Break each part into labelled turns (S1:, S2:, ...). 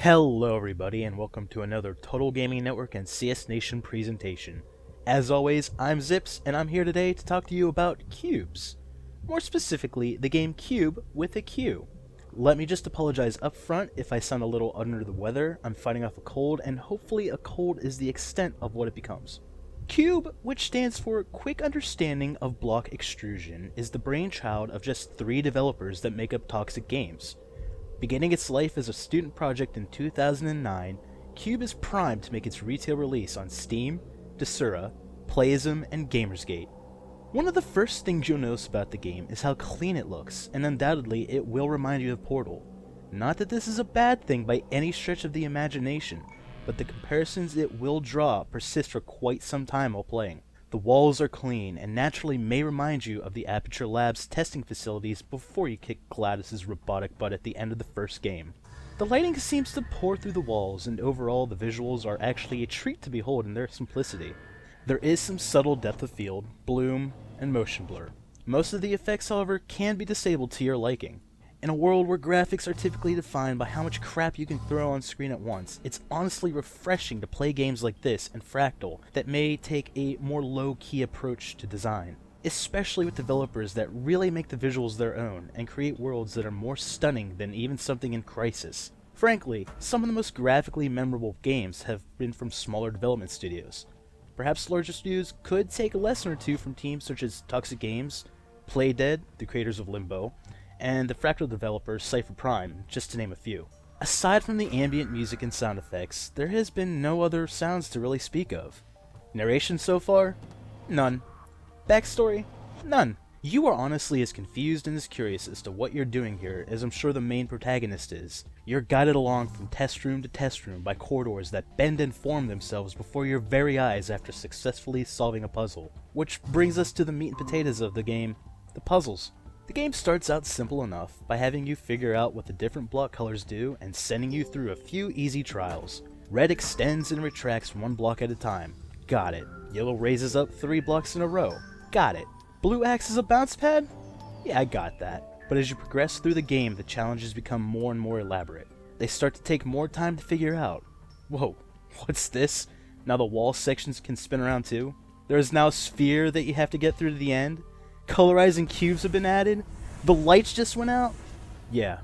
S1: Hello everybody and welcome to another Total Gaming Network and CS Nation presentation. As always, I'm Zips and I'm here today to talk to you about cubes. More specifically, the game Cube with a Q. Let me just apologize up front if I sound a little under the weather. I'm fighting off a cold, and hopefully a cold is the extent of what it becomes. Q.U.B.E, which stands for Quick Understanding of Block Extrusion, is the brainchild of just 3 developers that make up Toxic Games. Beginning its life as a student project in 2009, Q.U.B.E is primed to make its retail release on Steam, Desura, Playism, and Gamersgate. One of the first things you'll notice about the game is how clean it looks, and undoubtedly it will remind you of Portal. Not that this is a bad thing by any stretch of the imagination, but the comparisons it will draw persist for quite some time while playing. The walls are clean and naturally may remind you of the Aperture Labs testing facilities before you kick Gladys's robotic butt at the end of the first game. The lighting seems to pour through the walls, and overall the visuals are actually a treat to behold in their simplicity. There is some subtle depth of field, bloom, and motion blur. Most of the effects, however, can be disabled to your liking. In a world where graphics are typically defined by how much crap you can throw on screen at once, it's honestly refreshing to play games like this and Fractal that may take a more low-key approach to design, especially with developers that really make the visuals their own and create worlds that are more stunning than even something in Crysis. Frankly, some of the most graphically memorable games have been from smaller development studios. Perhaps larger studios could take a lesson or two from teams such as Toxic Games, Playdead, the creators of Limbo, and the Fractal developers Cypher Prime, just to name a few. Aside from the ambient music and sound effects, there has been no other sounds to really speak of. Narration so far? None. Backstory? None. You are honestly as confused and as curious as to what you're doing here as I'm sure the main protagonist is. You're guided along from test room to test room by corridors that bend and form themselves before your very eyes after successfully solving a puzzle. Which brings us to the meat and potatoes of the game, the puzzles. The game starts out simple enough by having you figure out what the different block colors do and sending you through a few easy trials. Red extends and retracts 1 block at a time. Got it. Yellow raises up 3 blocks in a row. Got it. Blue acts as a bounce pad? Yeah, I got that. But as you progress through the game, the challenges become more and more elaborate. They start to take more time to figure out. Whoa, what's this? Now the wall sections can spin around too? There is now a sphere that you have to get through to the end? Colorizing cubes have been added? The lights just went out? Yeah,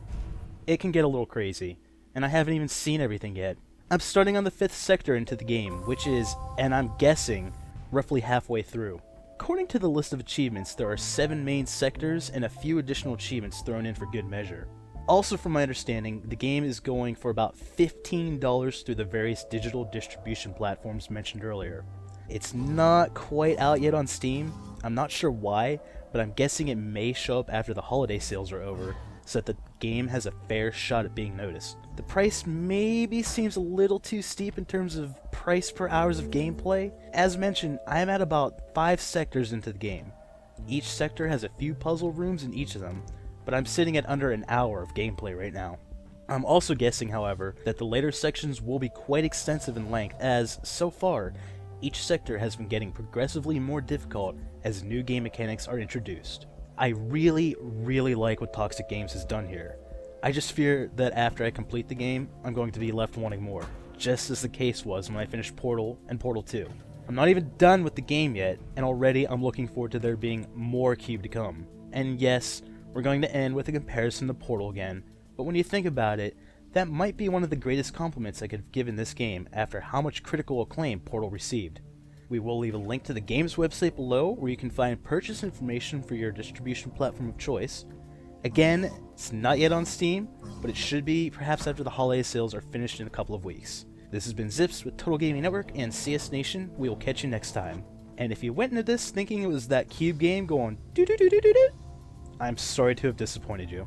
S1: it can get a little crazy, and I haven't even seen everything yet. I'm starting on the 5th sector into the game, which is, and I'm guessing, roughly halfway through. According to the list of achievements, there are 7 main sectors and a few additional achievements thrown in for good measure. Also, from my understanding, the game is going for about $15 through the various digital distribution platforms mentioned earlier. It's not quite out yet on Steam. I'm not sure why, but I'm guessing it may show up after the holiday sales are over, so that the game has a fair shot at being noticed. The price maybe seems a little too steep in terms of price per hours of gameplay. As mentioned, I am at about 5 sectors into the game. Each sector has a few puzzle rooms in each of them, but I'm sitting at under an hour of gameplay right now. I'm also guessing, however, that the later sections will be quite extensive in length, as, so far, each sector has been getting progressively more difficult as new game mechanics are introduced. I really like what Toxic Games has done here. I just fear that after I complete the game, I'm going to be left wanting more, just as the case was when I finished Portal and Portal 2. I'm not even done with the game yet, and already I'm looking forward to there being more Cube to come. And yes, we're going to end with a comparison to Portal again, but when you think about it, that might be one of the greatest compliments I could have given this game after how much critical acclaim Portal received. We will leave a link to the game's website below where you can find purchase information for your distribution platform of choice. Again, it's not yet on Steam, but it should be perhaps after the holiday sales are finished in a couple of weeks. This has been Zips with Total Gaming Network and CS Nation. We will catch you next time. And if you went into this thinking it was that Cube game going doo doo doo doo doo doo, I'm sorry to have disappointed you.